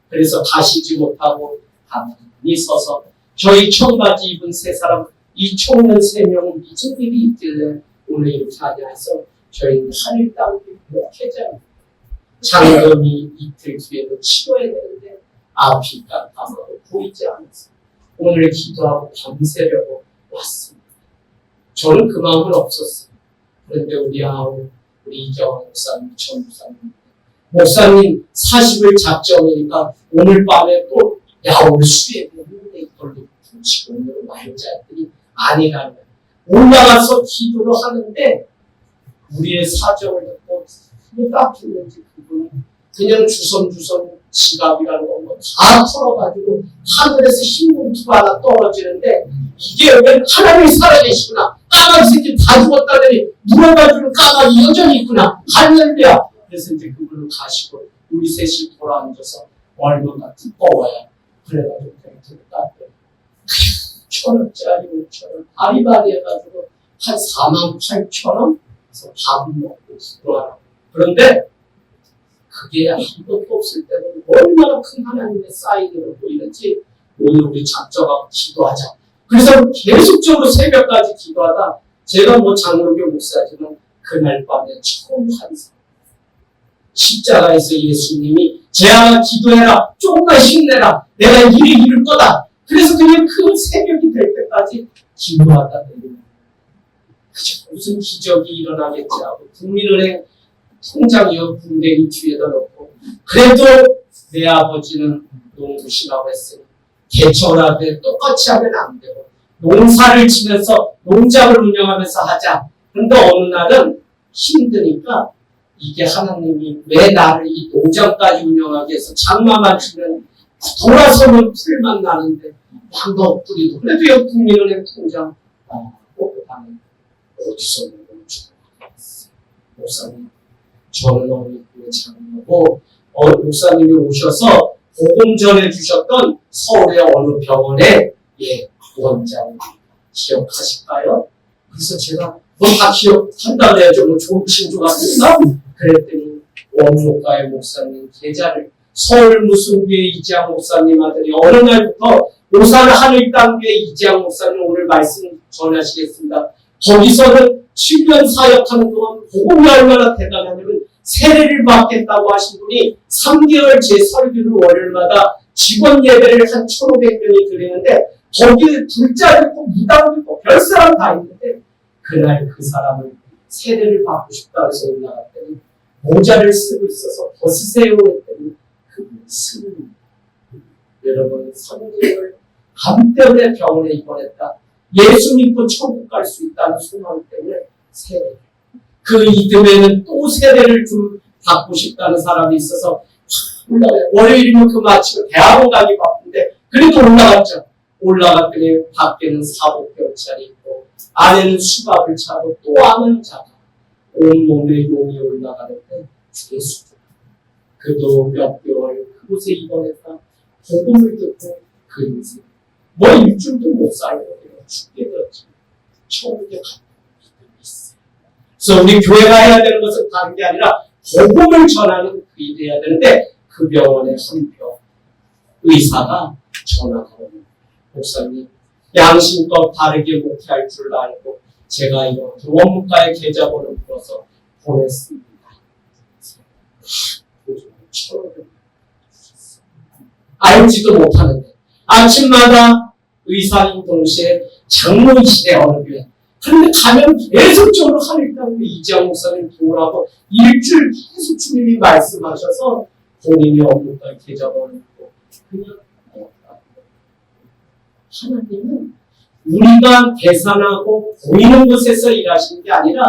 그래서 가시지 못하고 가만히 서서 저희 청바지 입은 세 사람 이 총는 3명은 무슨 일이 있길래 오늘 이렇게 하냐 해서 저희는 하늘 땅에 목회자 장검이 이틀 뒤에도 치러야 되는데 앞이 깜깜하고 보이지 않았어요. 오늘 기도하고 밤새려고 왔습니다. 저는 그 마음은 없었어요. 그런데 우리 이경환 목사님, 목사님 40일 작정이니까 오늘 밤에 또 오늘 수요일에 이걸로 붙이고 오늘 말자 했더니 아니라면 올라가서 기도를 하는데 우리의 사정을 듣고 왜 깎이는지 그분은 그냥 주섬주섬 지갑이라는 거 다 털어가지고 하늘에서 흰봉투가 하나 떨어지는데 이게 왜 하나님이 살아계시구나. 까마귀 새끼 다 죽었다더니 물어가지고 까마귀 여전히 있구나. 할렐루야. 그래서 이제 그분을 가시고 우리 셋이 돌아앉아서 얼마나 두꺼워야 그래가지고 뱅크를 땄더니 1,000원짜리 5,000원 바리바리 해가지고 한 48,000원 그래서 밥을 먹고 기도하라고. 그런데 그게 아무것도 없을 때는 얼마나 큰 하나님의 사인으로 보이는지 오늘 우리 작정하고 기도하자. 그래서 계속적으로 새벽까지 기도하다 제가 장로교 목사지만 그날 밤에 처음 환상. 십자가에서 예수님이 재앙아 기도해라. 조금만 힘내라. 내가 일을 이룰 거다. 그래서 그냥 그 새벽이 될 때까지 기도하다 보니 무슨 기적이 일어나겠지 하고 국민은행 통장이요 군대기 뒤에다 놓고 그래도 내 아버지는 농부시라고 했으니 개척하되 똑같이 하면 안 되고 농사를 지면서 농장을 운영하면서 하자. 그런데 어느 날은 힘드니까 이게 하나님이 왜 나를 이 농장까지 운영하게 해서 장마만 치면 돌아서는 풀만 나는데 방도 뿌리도 그래도 여기 국민은행 통장 뽑고 가면 어디서 멈추겠어요. 목사님 저는 어느 교회 장로고 목사님이 오셔서 복음 전해주셨던 서울의 어느 병원의 원장을 기억하실까요? 그래서 제가 다 기억한다 그래야죠. 좋으신 줄 같습니다. 그랬더니 원로가의 목사님 계좌를 서울 무슨 교회 이지양 목사님 아들이 어느 날부터 오산 하늘 땅 교회 이지양 목사님 오늘 말씀 전하시겠습니다. 거기서는 7년 사역하는 동안 복음이 얼마나 대단하냐면 세례를 받겠다고 하신 분이 3개월 제 설교를 월요일마다 직원 예배를 한 1,500명이 드리는데 거기에 둘째도 있고 무당도 있고 별사람 다 있는데 그날 그 사람을 세례를 받고 싶다고 해서 올라갔더니 모자를 쓰고 있어서 벗으세요 했더니 그분이 쓰는 여러분 3개월 암 때문에 병원에 입원했다. 예수 믿고 천국 갈 수 있다는 소망 때문에 세례. 그 이듬해는 또 세례를 좀 받고 싶다는 사람이 있어서 월요일이면 그 마치고 대학원 가기 바쁜데 그래도 올라갔죠. 올라갔더니 밖에는 사복경찰이 있고 안에는 수갑을 차고 또 아는 자가 온몸에 용이 올라가는데 예수. 그도 몇 개월 그곳에 입원했다. 복음을 듣고 그 인생 뭐 일주일도 못 살고 죽게 되었지. 처음에 갖고 믿음이 있어요. 그래서 우리 교회가 해야 되는 것은 다른 게 아니라 복음을 전하는 그 일이 해야 되는데 그 병원의 한표 의사가 전화가 오는 목사님 양심껏 바르게 목회할 줄 알고 제가 이렇게 원무과의 계좌번호 불어서 보냈습니다. 알지도 못하는데 아침마다 의사님 동시에 장로이시대 어느 교회. 그런데 가면 계속적으로 하니까 우리 이지영 목사님 도우라고 일주일 계속 주님이 말씀하셔서 본인이 원무과의 계좌번호 불고 그냥 하나님은 우리가 계산하고 보이는 곳에서 일하시는 게 아니라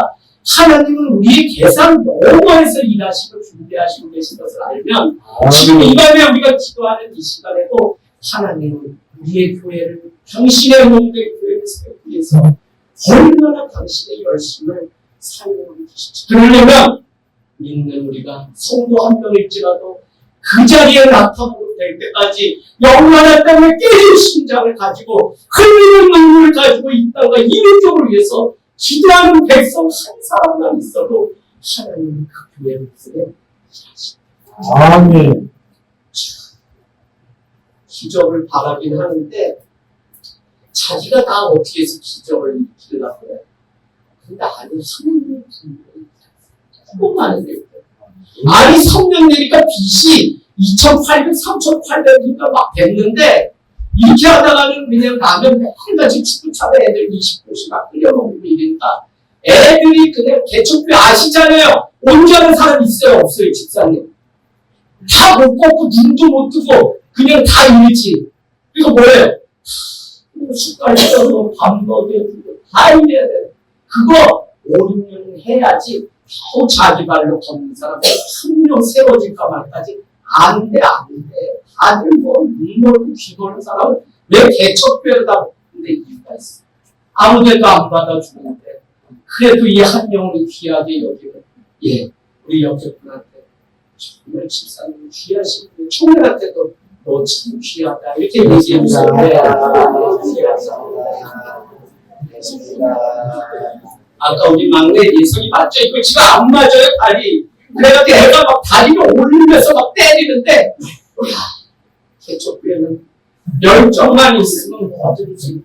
하나님은 우리의 계산 너머에서 일하시고 준비하시고 계신 것을 알면 지금 이 밤에 우리가 기도하는 이 시간에도 하나님은 우리의 교회를 당신의 몸된 교회를 세우기 위해서 얼마나 당신의 열심을 사용하고 계신지 그러려면 믿는 우리가 성도 한 명일지라도 그 자리에 나타나고 될 때까지 영원한 땅에 깨진 심장을 가지고 흘리는 눈물을 가지고 이 땅과 이민족을 위해서 기도하는 백성 한 사람만 있어도 하나님은 그 교회를 구해 하십니다. 아멘. 기적을 바라긴 하는데 자기가 다 어떻게 해서 기적을 일으키려고 그래. 근데 아니 하나님의 분명히 너무 많은데 아니 성령 내니까 빚이 2,800, 3,800인가 막 됐는데 이렇게 하다가는 그냥 라면 매일같이 축구차에 애들 20분씩 막 끓여먹고 이러니까 애들이 그냥 개척교 아시잖아요. 온전한 사람 있어요 없어요 집사님? 다 못 걷고 눈도 못 뜨고 그냥 다 일지. 이거 뭐예요? 숟가락 떠서 밥 먹여야 되고 다 일해야 돼. 그거 5, 6년 해야지 겨우 자기 발로 걷는 사람 한 명 세워질까 말까지 안 돼. 다들 뭐 눈멀고 귀걸는 사람은 왜 개척교회다 근데 이유가 있어. 아무데도 안 받아주는데 그래도 이 한 명을 귀하게 여기는 우리 옆에분한테 정말 집사님 귀하시고 총회한테도 너 참 귀하다 이렇게 얘기해주세요. 아까 우리 막내 예성이 맞죠? 이거 지금 안 맞아요 다리. 그래가지고 애가 막 다리를 올리면서 막 때리는데 개척교회는 열정만 있으면 뭐든지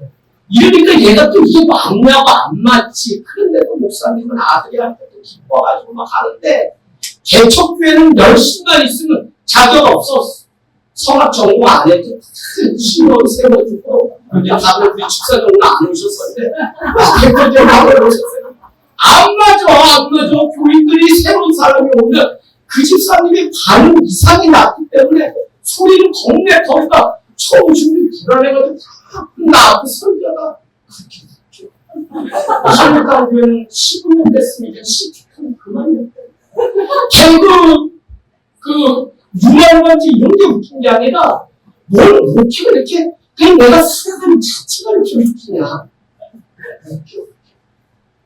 이러니까 얘가 또 이게 막내하고 안 맞지. 그런데도 목사님은 아들이한테도 기뻐가지고 막 하는데 개척교회는 열심만 있으면 자격 없어. 성악 전공 안 해도 신경 세워주고 다들 우리 집사님 오늘 안 오셨었는데 개척교회 안 오셨어요. 안 맞아. 교인들이 새로운 사람이 오면 그 집사님이 반응 이상이 났기 때문에 소리는 겁내 터니까 처음 준비 불안해가지고 나 앞에 설교가 그렇게 됐죠. 한국당 교회는 15년 됐으면 이제 10년 그만이었대. 결국 유명한지 이런 게 웃긴 게 아니라 뭘 웃기고 이렇게 그냥 내가 살아가는 자체가 이렇게 웃기냐.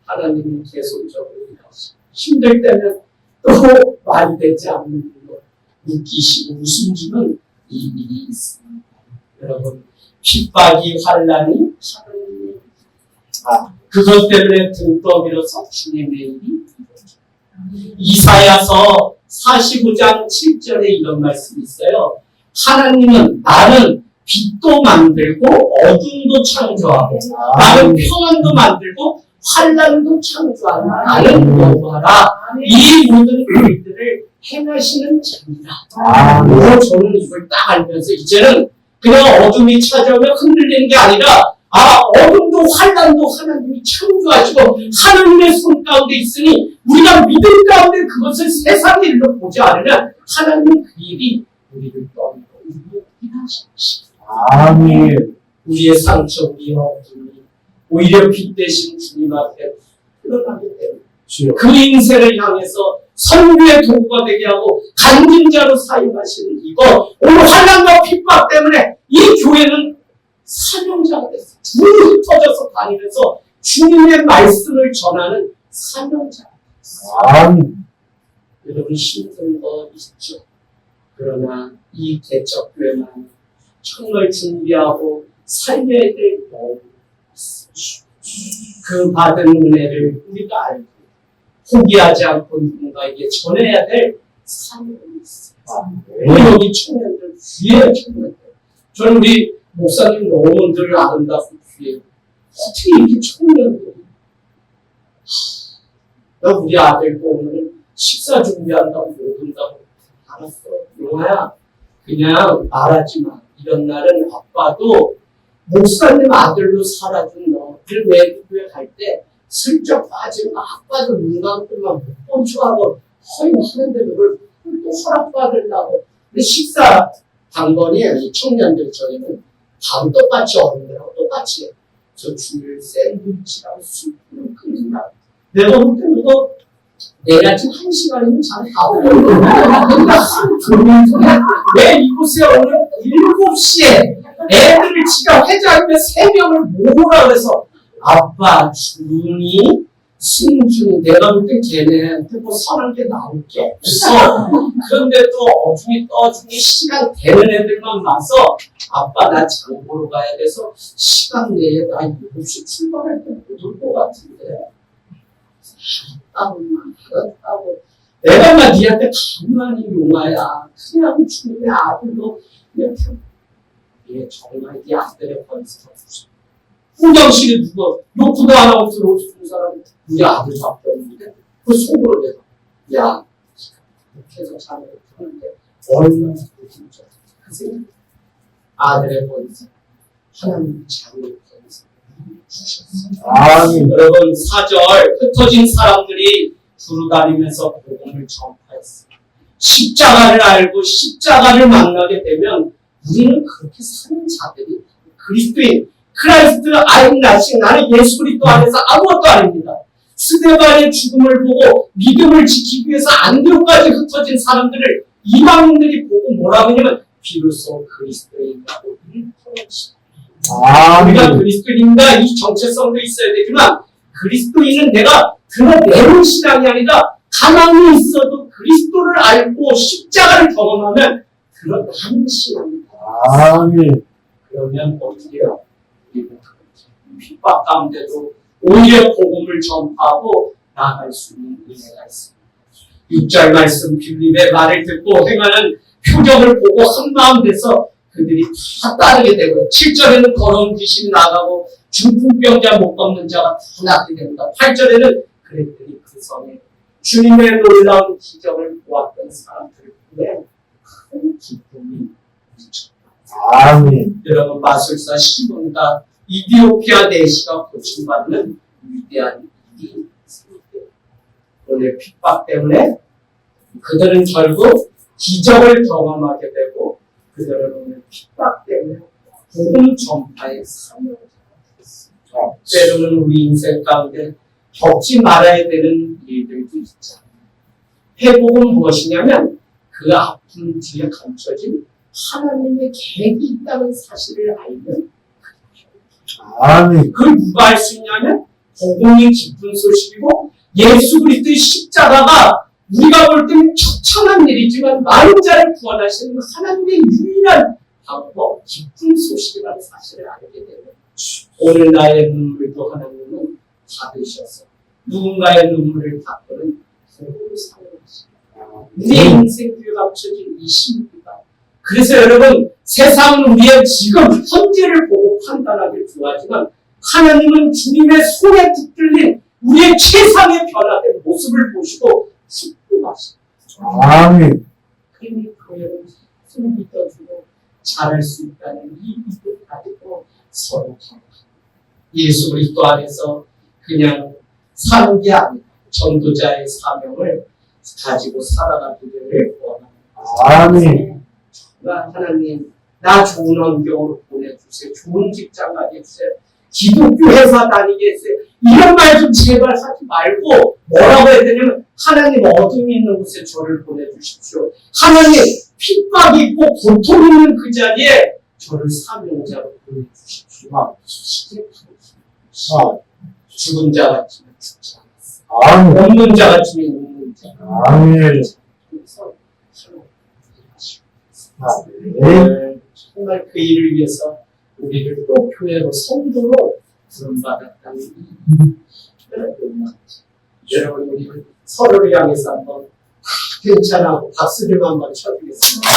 하나님이 계속적으로 일하시고 힘들 때는 또 말이 되지 않는 것 웃기시고 웃음주는 이 일이 있습니다. 여러분 핍박이 환난이 하나님이 그것 때문에 등 떠밀어서 주님의 일이 이사야서 45장 7절에 이런 말씀이 있어요. 하나님은 나는 빛도 만들고 어둠도 창조하고 나는 평안도 만들고 환난도 창조하는 나는 여호와라. 이 모든 일들을 행하시는 자입니다. 저는 이걸 딱 알면서 이제는 그냥 어둠이 찾아오면 흔들리는 게 아니라 어둠도 환난도 하나님이 창조하시고 하나님의 손 가운데 있으니 우리가 믿음 가운데 그것을 세상의 일로 보지 않으면 하나님 그 일이 우리를 떠밀어 우리를 일하시는 아멘. 우리의 상처, 우리의 어둠이 오히려 빛 대신 주님 앞에 드러나기 때문에 그 인생을 향해서 선교의 도구가 되게 하고 간증자로 사용하시는 이거 오늘 환난과 핍박 때문에 이 교회는 사명자가 됐어요. 불이 흩어져서 다니면서 주님의 말씀을 전하는 사명자가 됐어요. 아멘. 여러분 힘든 거 있죠. 그러나 이 개척교회만 정말 준비하고 살려야 될 것. 그 받은 은혜를 우리가 알고 포기하지 않고 누군가에게 전해야 될 사명이 있어요. 여기 청년들, 귀해 청년들. 저는 우리 목사님 너무 늘 아름답고 귀해요. 어떻게 이렇게 청년들이 나 우리 아들 오늘 식사 준비한다고 못 온다고 알았어. 용아야 그냥 말하지 마. 이런 날은 아빠도 목사님 아들로 살아준 너를 외국에 갈 때 슬쩍 빠지면 아빠도 눈 감고만 못 본 척하고 허용하는데 그걸 또 허락받으려고. 근데 식사 당번이 이 청년들 저희는 밥 똑같이 어른들하고 똑같이 해. 저 주일 샌드위치랑 수프를 끓인다. 내가 볼 때 그거 내일 아침 1시간이면 잘 다 먹는 소리야. 왜 이곳에 오늘 7시에 애들을 지가 회장님의 3명을 모으라 그래서 아빠 준이 승준이 내가 볼 때 걔네한테 뭐 선한 게 나올 게 없어. 그런데 또 어중이 떠중이 시간 되는 애들만 와서 아빠 나 장 보러 가야 돼서 시간 내에 나 7시 출발할 때 못 올 것 같은데 알았다고 내가 막 니한테 가만히 용아야 그냥 주님의 아들로 이렇게 얘 정말 네 아들의 번스가 무슨 후경실이 누가 욕도 안 하고 들어올 수 있는 사람이 우리 아들 잡혔는데 그 속으로 내가 야 이렇게 해서 자네를 푸는데 얼마나 고생했어. 그 생각 아들의 번스 하나님 자녀의 번스 주셨어요. 여러분 4절 흩어진 사람들이 두루다니면서 복음을 전파했어요. 십자가를 알고 십자가를 만나게 되면 우리는 그렇게 사는 자들이 그리스도인 크라이스트 아임 나시 나는 예수 그리스도 안에서 아무것도 아닙니다. 스데반의 죽음을 보고 믿음을 지키기 위해서 안디옥까지 흩어진 사람들을 이방인들이 보고 뭐라고 하냐면 비로소 그리스도인이라고 일컬었습니다. 우리가 그리스도인인가 이 정체성도 있어야 되지만 그리스도인은 내가 드러내는 신앙이 아니라 가만히 있어도 그리스도를 알고 십자가를 경험하면 드러나는 신앙입니다. 그러면 어떻게 해요? 핍박 가운데도 오히려 복음을 전파하고 나아갈 수 있는 은혜가 있습니다. 6절 말씀 빌립의 말을 듣고 행하는 표정을 보고 한마음 돼서 그들이 다 따르게 되고요. 7절에는 더러운 귀신이 나가고 중풍병자 못 걷는 자가 다 낫게 됩니다. 8절에는 그랬더니 그 성에 주님의 놀라운 기적을 보았던 사람들을 보내 큰 기쁨이 미쳤다. 아멘. 여러분 마술사 시몬과 이디오피아 내시가 고침받는 위대한 일이 있습니다. 오늘 핍박 때문에 그들은 결국 기적을 경험하게 되고 그들은 오늘 핍박 때문에 복음 전파의 사명을 받았습니다. 때로는 우리 인생 가운데 겪지 말아야 되는 일들도 있잖아요. 회복은 무엇이냐면 그 아픔 뒤에 감춰진 하나님의 계획이 있다는 사실을 알면 그걸 누가 알 수 있냐면 복음이 기쁜 소식이고 예수 그리스도의 십자가가 우리가 볼 때는 처참한 일이지만 많은 자를 구원하시는 하나님의 유일한 방법 기쁜 소식이라는 사실을 알게 되면 오늘 나의 눈물도 하나님은 받으셔서 누군가의 눈물을 닦고는 복음을 사용하십니다. 우리의 인생 뒤에 감춰진 이 신비가 그래서 여러분 세상은 우리의 지금 현재를 보고 판단하기를 좋아하지만 하나님은 주님의 손에 붙들린 우리의 최상의 변화된 모습을 보시고 기뻐하십니다. 아멘. 그러니까 여러분 손 믿어주고 잘할 수 있다는 이 믿음 가지고 서로 예수 그리스도 안에서 그냥 사는 게 아니라 전도자의 사명을 가지고 살아가기를 원합니다. 아멘. 하나님 나 좋은 환경으로 보내주세요. 좋은 직장 가게 해주세요. 기독교 회사 다니게 해주세요. 이런 말 좀 제발 하지 말고 뭐라고 해야 되냐면 하나님 어둠이 있는 곳에 저를 보내주십시오. 하나님 핍박이 있고 고통 있는 그 자리에 저를 사명자로 보내주십시오. 죽은 자 같지만 죽지 않았어요. 없는 자 같지만 있는 자. 아멘. 그래서 오늘 정말 그 일을 위해서 우리를 또 교회로 성도로 부름받았다는 이 여러분, 우리 서로를 향해서 한번 괜찮아 박수 좀 한번 쳐주겠습니다.